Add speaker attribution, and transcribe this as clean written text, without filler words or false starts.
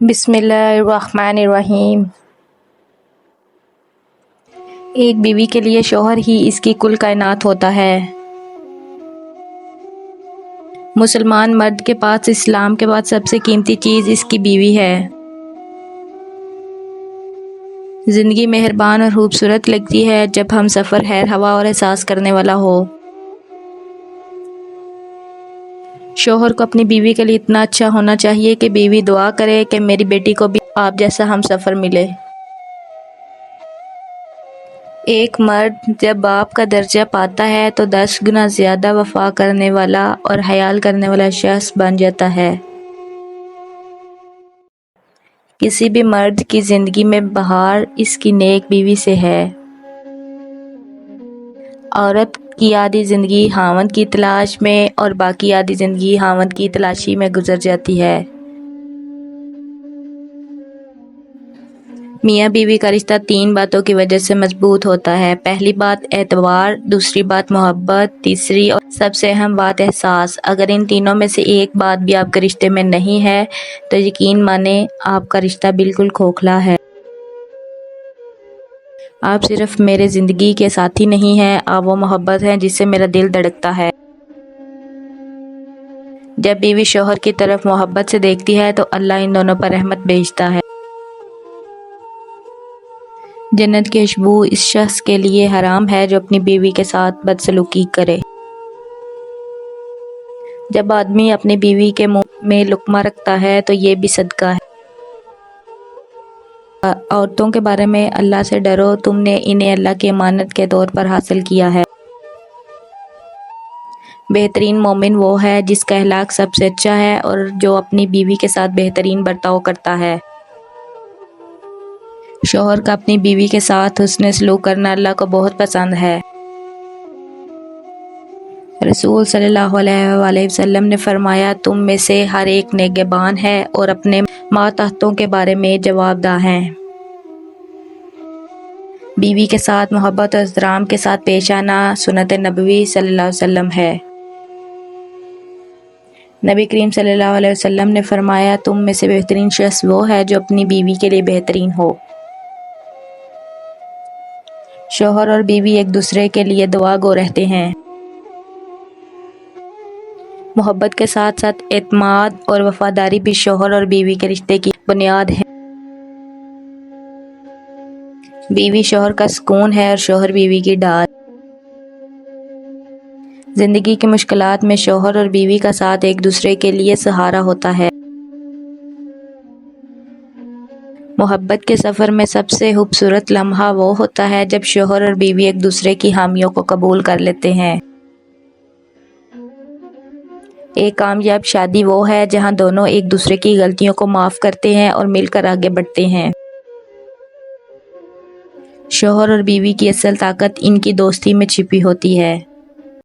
Speaker 1: بسم اللہ الرحمن الرحیم۔ ایک بیوی کے لیے شوہر ہی اس کی کل کائنات ہوتا ہے۔ مسلمان مرد کے پاس اسلام کے بعد سب سے قیمتی چیز اس کی بیوی ہے۔ زندگی مہربان اور خوبصورت لگتی ہے جب ہم سفر خیر ہوا اور احساس کرنے والا ہو۔ شوہر کو اپنی بیوی کے لیے اتنا اچھا ہونا چاہیے کہ بیوی دعا کرے کہ میری بیٹی کو بھی آپ جیسا ہم سفر ملے۔ ایک مرد جب باپ کا درجہ پاتا ہے تو 10 گنا زیادہ وفا کرنے والا اور حیال کرنے والا شخص بن جاتا ہے۔ کسی بھی مرد کی زندگی میں بہار اس کی نیک بیوی سے ہے۔ عورت کی آدھی زندگی خاوند کی تلاش میں اور باقی آدھی زندگی خاوند کی تلاشی میں گزر جاتی ہے۔ میاں بیوی کا رشتہ 3 باتوں کی وجہ سے مضبوط ہوتا ہے۔ پہلی بات اعتبار، دوسری بات محبت، تیسری اور سب سے اہم بات احساس۔ اگر ان تینوں میں سے ایک بات بھی آپ کے رشتے میں نہیں ہے تو یقین مانیں آپ کا رشتہ بالکل کھوکھلا ہے۔ آپ صرف میرے زندگی کے ساتھی نہیں ہیں، آپ وہ محبت ہیں جس سے میرا دل دھڑکتا ہے۔ جب بیوی شوہر کی طرف محبت سے دیکھتی ہے تو اللہ ان دونوں پر رحمت بھیجتا ہے۔ جنت کی خوشبو اس شخص کے لیے حرام ہے جو اپنی بیوی کے ساتھ بدسلوکی کرے۔ جب آدمی اپنی بیوی کے منہ میں لقمہ رکھتا ہے تو یہ بھی صدقہ ہے۔ عورتوں کے بارے میں اللہ سے ڈرو، تم نے انہیں اللہ کی امانت کے طور پر حاصل کیا ہے۔ بہترین مومن وہ ہے جس کا اخلاق سب سے اچھا ہے اور جو اپنی بیوی کے ساتھ بہترین برتاؤ کرتا ہے۔ شوہر کا اپنی بیوی کے ساتھ حسن سلوک کرنا اللہ کو بہت پسند ہے۔ رسول صلی اللہ علیہ وآلہ وسلم نے فرمایا تم میں سے ہر ایک نگہبان ہے اور اپنے ماتحتوں کے بارے میں جواب دہ ہے۔ بیوی کے ساتھ محبت اور احترام کے ساتھ پیش آنا سنت نبوی صلی اللہ علیہ وسلم ہے۔ نبی کریم صلی اللہ علیہ وسلم نے فرمایا تم میں سے بہترین شخص وہ ہے جو اپنی بیوی کے لیے بہترین ہو۔ شوہر اور بیوی ایک دوسرے کے لیے دعا گو رہتے ہیں۔ محبت کے ساتھ ساتھ اعتماد اور وفاداری بھی شوہر اور بیوی کے رشتے کی بنیاد ہے۔ بیوی شوہر کا سکون ہے اور شوہر بیوی کی ڈال۔ زندگی کی مشکلات میں شوہر اور بیوی کا ساتھ ایک دوسرے کے لیے سہارا ہوتا ہے۔ محبت کے سفر میں سب سے خوبصورت لمحہ وہ ہوتا ہے جب شوہر اور بیوی ایک دوسرے کی خامیوں کو قبول کر لیتے ہیں۔ ایک کامیاب شادی وہ ہے جہاں دونوں ایک دوسرے کی غلطیوں کو معاف کرتے ہیں اور مل کر آگے بڑھتے ہیں۔ شوہر اور بیوی کی اصل طاقت ان کی دوستی میں چھپی ہوتی ہے۔